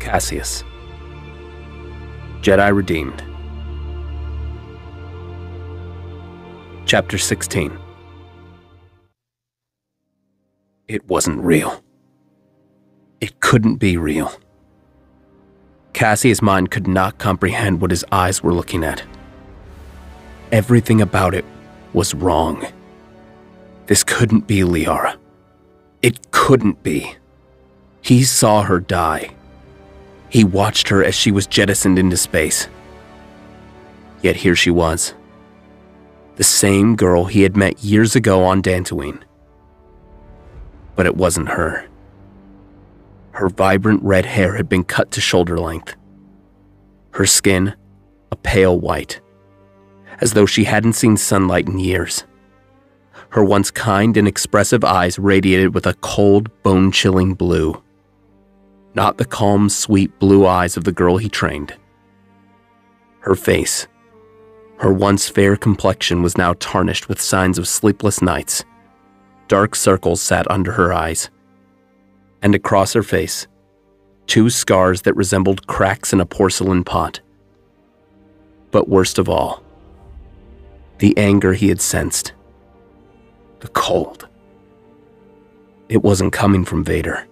Caseus. Jedi Redeemed. Chapter 16. It wasn't real. It couldn't be real. Cassius' mind could not comprehend what his eyes were looking at. Everything about it was wrong. This couldn't be Liara. It couldn't be. He saw her die. He watched her as she was jettisoned into space. Yet here she was. The same girl he had met years ago on Dantooine. But it wasn't her. Her vibrant red hair had been cut to shoulder length. Her skin, a pale white, as though she hadn't seen sunlight in years. Her once kind and expressive eyes radiated with a cold, bone-chilling blue. Not the calm, sweet blue eyes of the girl he trained. Her face, her once fair complexion was now tarnished with signs of sleepless nights. Dark circles sat under her eyes. And across her face, 2 scars that resembled cracks in a porcelain pot. But worst of all, the anger he had sensed. The cold. It wasn't coming from Vader.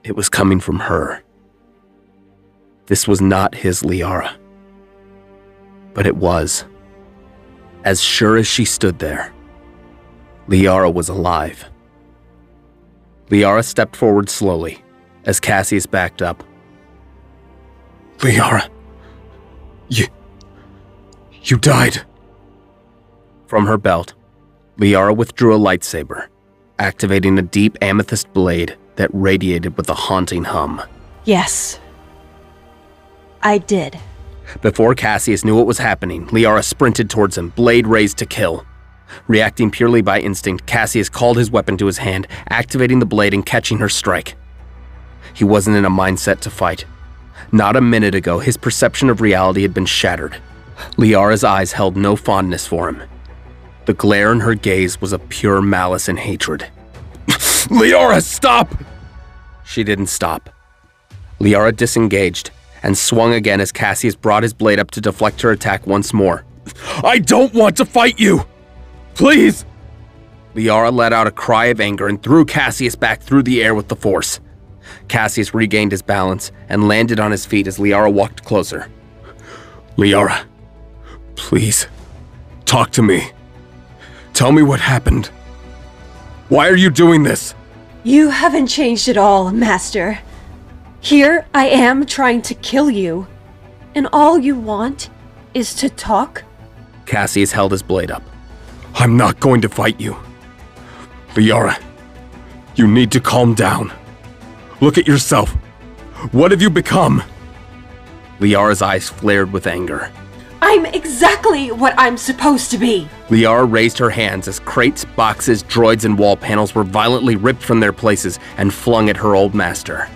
It was coming from her. This was not his Liara. But it was. As sure as she stood there, Liara was alive. Liara stepped forward slowly as Cassius backed up. Liara, you died. From her belt, Liara withdrew a lightsaber, activating a deep amethyst blade that radiated with a haunting hum. Yes, I did. Before Cassius knew what was happening, Liara sprinted towards him, blade raised to kill. Reacting purely by instinct, Cassius called his weapon to his hand, activating the blade and catching her strike. He wasn't in a mindset to fight. Not a minute ago, his perception of reality had been shattered. Liara's eyes held no fondness for him. The glare in her gaze was of pure malice and hatred. Liara, stop! She didn't stop. Liara disengaged and swung again as Cassius brought his blade up to deflect her attack once more. I don't want to fight you! Please! Liara let out a cry of anger and threw Cassius back through the air with the force. Cassius regained his balance and landed on his feet as Liara walked closer. Liara, please, talk to me. Tell me what happened. Why are you doing this? You haven't changed at all, Master. Here I am trying to kill you, and all you want is to talk? Cassius held his blade up. I'm not going to fight you. Liara, you need to calm down. Look at yourself. What have you become? Liara's eyes flared with anger. I'm exactly what I'm supposed to be. Liara raised her hands as crates, boxes, droids, and wall panels were violently ripped from their places and flung at her old master.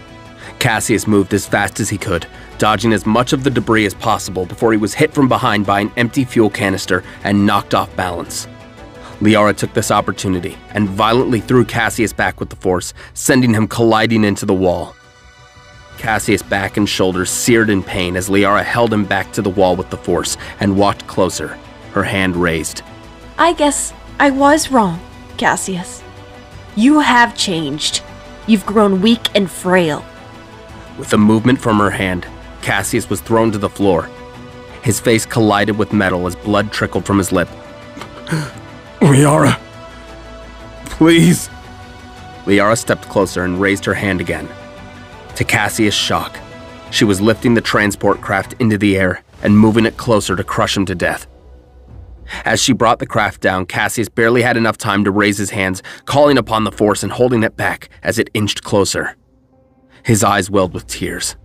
Cassius moved as fast as he could, dodging as much of the debris as possible before he was hit from behind by an empty fuel canister and knocked off balance. Liara took this opportunity and violently threw Cassius back with the force, sending him colliding into the wall. Cassius' back and shoulders seared in pain as Liara held him back to the wall with the force and walked closer, her hand raised. I guess I was wrong, Cassius. You have changed. You've grown weak and frail. With a movement from her hand, Cassius was thrown to the floor. His face collided with metal as blood trickled from his lip. Liara, please. Liara stepped closer and raised her hand again. To Cassius' shock, she was lifting the transport craft into the air and moving it closer to crush him to death. As she brought the craft down, Cassius barely had enough time to raise his hands, calling upon the force and holding it back as it inched closer. His eyes welled with tears.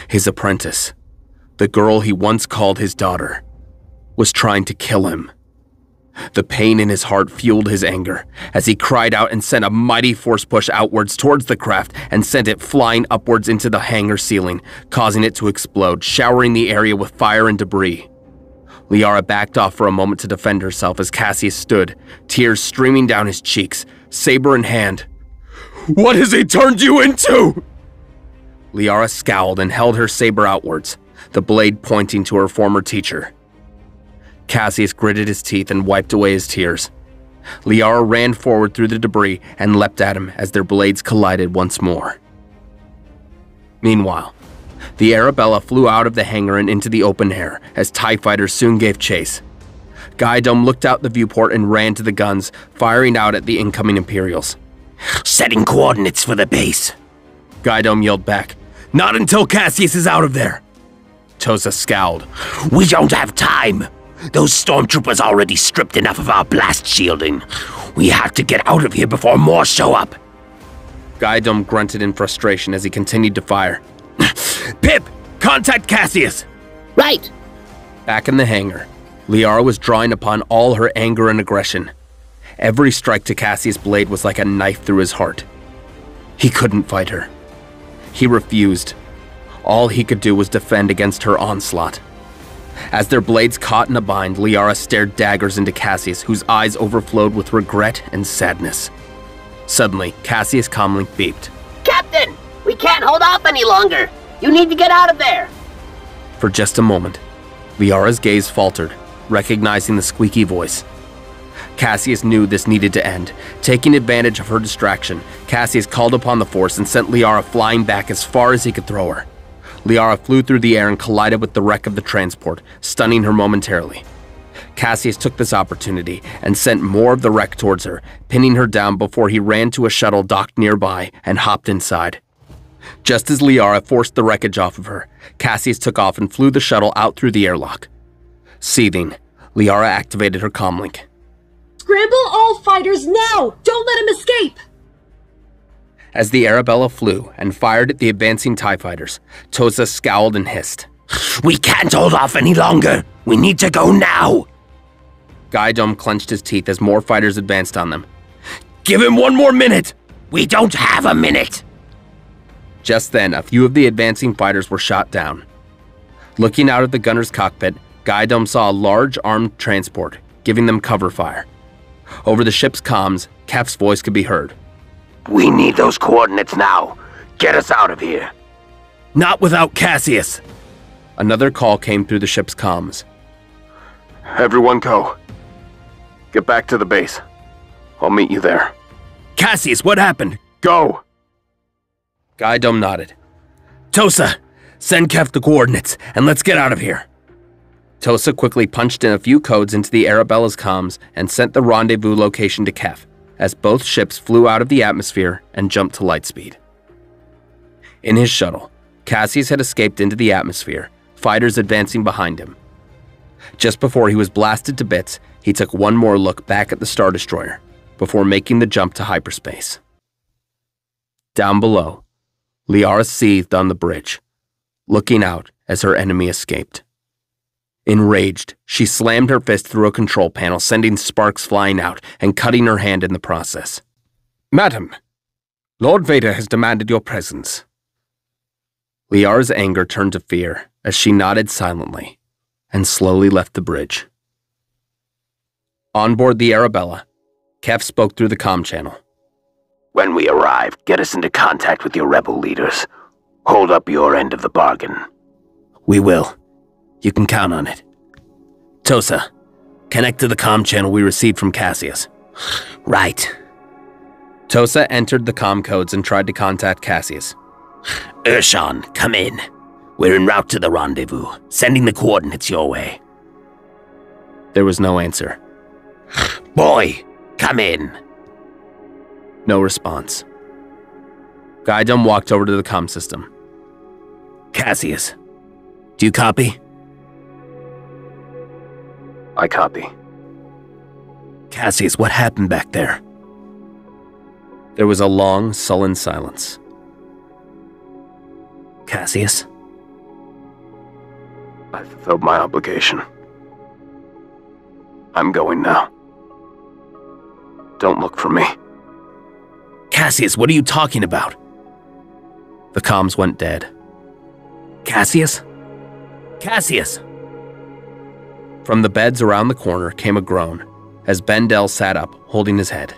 His apprentice, the girl he once called his daughter, was trying to kill him. The pain in his heart fueled his anger as he cried out and sent a mighty force push outwards towards the craft and sent it flying upwards into the hangar ceiling, causing it to explode, showering the area with fire and debris. Liara backed off for a moment to defend herself as Cassius stood, tears streaming down his cheeks, saber in hand. What has he turned you into? Liara scowled and held her saber outwards, the blade pointing to her former teacher. Caseus gritted his teeth and wiped away his tears. Liara ran forward through the debris and leapt at him as their blades collided once more. Meanwhile, the Arabella flew out of the hangar and into the open air as TIE fighters soon gave chase. Gaidom looked out the viewport and ran to the guns, firing out at the incoming Imperials. "Setting coordinates for the base," Gaidom yelled back. "Not until Caseus is out of there!" Tosa scowled. "We don't have time. Those stormtroopers already stripped enough of our blast shielding. We have to get out of here before more show up." Gaidom grunted in frustration as he continued to fire. "Pip, contact Caseus!" "Right." Back in the hangar, Liara was drawing upon all her anger and aggression. Every strike to Cassius' blade was like a knife through his heart. He couldn't fight her. He refused. All he could do was defend against her onslaught. As their blades caught in a bind, Liara stared daggers into Cassius, whose eyes overflowed with regret and sadness. Suddenly, Cassius' comlink beeped. "Captain, we can't hold off any longer. You need to get out of there." For just a moment, Liara's gaze faltered, recognizing the squeaky voice. Cassius knew this needed to end. Taking advantage of her distraction, Cassius called upon the Force and sent Liara flying back as far as he could throw her. Liara flew through the air and collided with the wreck of the transport, stunning her momentarily. Cassius took this opportunity and sent more of the wreck towards her, pinning her down before he ran to a shuttle docked nearby and hopped inside. Just as Liara forced the wreckage off of her, Cassius took off and flew the shuttle out through the airlock. Seething, Liara activated her comlink. Scramble all fighters now! Don't let him escape! As the Arabella flew and fired at the advancing TIE fighters, Tosa scowled and hissed. "We can't hold off any longer. We need to go now." Gaidom clenched his teeth as more fighters advanced on them. "Give him one more minute!" "We don't have a minute." Just then, a few of the advancing fighters were shot down. Looking out of the gunner's cockpit, Gaidom saw a large armed transport, giving them cover fire. Over the ship's comms, Kef's voice could be heard. "We need those coordinates now. Get us out of here." "Not without Caseus!" Another call came through the ship's comms. Everyone go. Get back to the base. I'll meet you there. "Caseus, what happened?" Go! Gaidom nodded. "Tosa, send Kef the coordinates, and let's get out of here." Tosa quickly punched in a few codes into the Arabella's comms and sent the rendezvous location to Kef, as both ships flew out of the atmosphere and jumped to lightspeed. In his shuttle, Caseus had escaped into the atmosphere, fighters advancing behind him. Just before he was blasted to bits, he took one more look back at the Star Destroyer, before making the jump to hyperspace. Down below, Liara seethed on the bridge, looking out as her enemy escaped. Enraged, she slammed her fist through a control panel, sending sparks flying out and cutting her hand in the process. Madam, Lord Vader has demanded your presence. Liara's anger turned to fear as she nodded silently and slowly left the bridge. On board the Arabella, Kef spoke through the comm channel. "When we arrive, get us into contact with your rebel leaders. Hold up your end of the bargain." "We will. You can count on it. Tosa, connect to the comm channel we received from Caseus." "Right." Tosa entered the comm codes and tried to contact Caseus. "Urshan, come in. We're en route to the rendezvous, sending the coordinates your way." There was no answer. "Boy, come in." No response. Gaidom walked over to the comm system. "Caseus, do you copy?" I copy. "Caseus, what happened back there?" There was a long, sullen silence. "Caseus?" I fulfilled my obligation. I'm going now. Don't look for me. "Caseus, what are you talking about?" The comms went dead. "Caseus? Caseus!" From the beds around the corner came a groan as Bendel sat up, holding his head.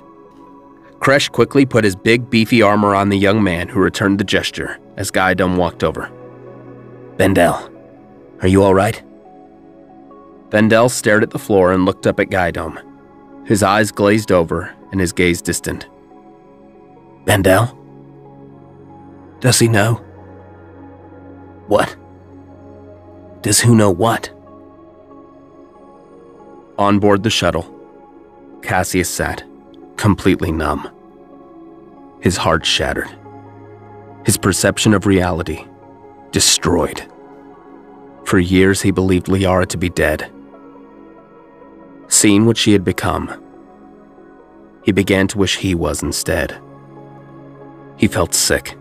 Kresh quickly put his big, beefy armor on the young man who returned the gesture as Gaidom walked over. "Bendel, are you all right?" Bendel stared at the floor and looked up at Gaidom, his eyes glazed over and his gaze distant. "Bendel? Does he know?" "What? Does who know what?" On board the shuttle, Caseus sat, completely numb. His heart shattered. His perception of reality destroyed. For years he believed Liara to be dead. Seeing what she had become, he began to wish he was instead. He felt sick.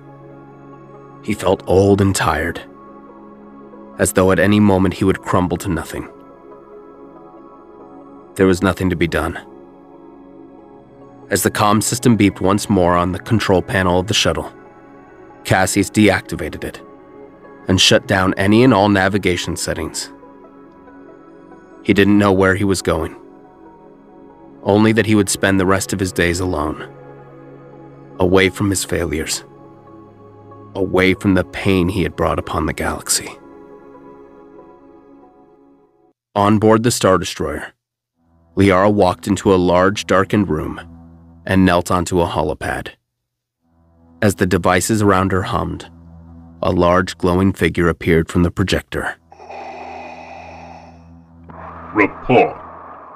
He felt old and tired, as though at any moment he would crumble to nothing. There was nothing to be done. As the comm system beeped once more on the control panel of the shuttle, Caseus deactivated it and shut down any and all navigation settings. He didn't know where he was going, only that he would spend the rest of his days alone, away from his failures, away from the pain he had brought upon the galaxy. On board the Star Destroyer, Liara walked into a large, darkened room and knelt onto a holopad. As the devices around her hummed, a large, glowing figure appeared from the projector. Report.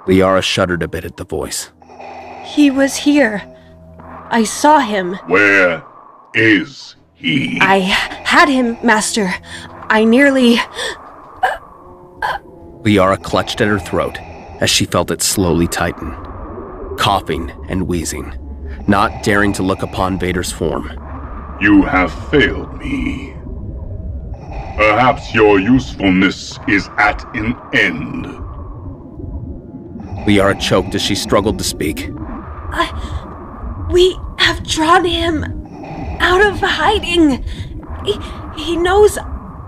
Liara shuddered a bit at the voice. He was here. I saw him. Where is he? I had him, Master. I nearly... Liara clutched at her throat as she felt it slowly tighten, coughing and wheezing, not daring to look upon Vader's form. You have failed me. Perhaps your usefulness is at an end. Liara choked as she struggled to speak. We have drawn him out of hiding. He knows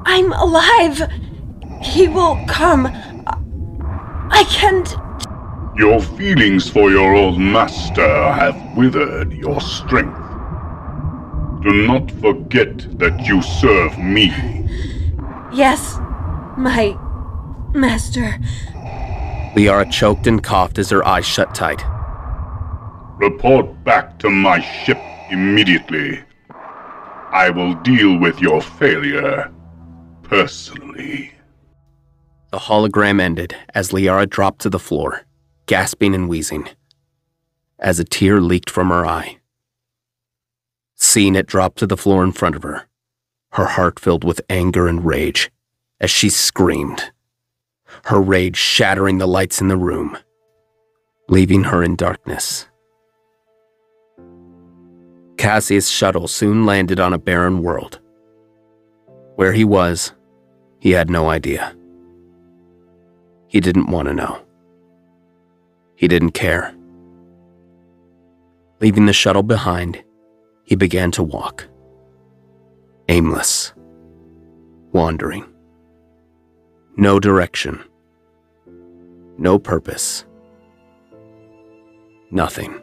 I'm alive. He will come. I can't... Your feelings for your old master have withered your strength. Do not forget that you serve me. Yes, my master. Liara choked and coughed as her eyes shut tight. Report back to my ship immediately. I will deal with your failure personally. The hologram ended as Liara dropped to the floor, gasping and wheezing, as a tear leaked from her eye. Seeing it drop to the floor in front of her, her heart filled with anger and rage as she screamed, her rage shattering the lights in the room, leaving her in darkness. Caseus' shuttle soon landed on a barren world. Where he was, he had no idea. He didn't want to know. He didn't care. Leaving the shuttle behind, he began to walk. Aimless. Wandering. No direction. No purpose. Nothing.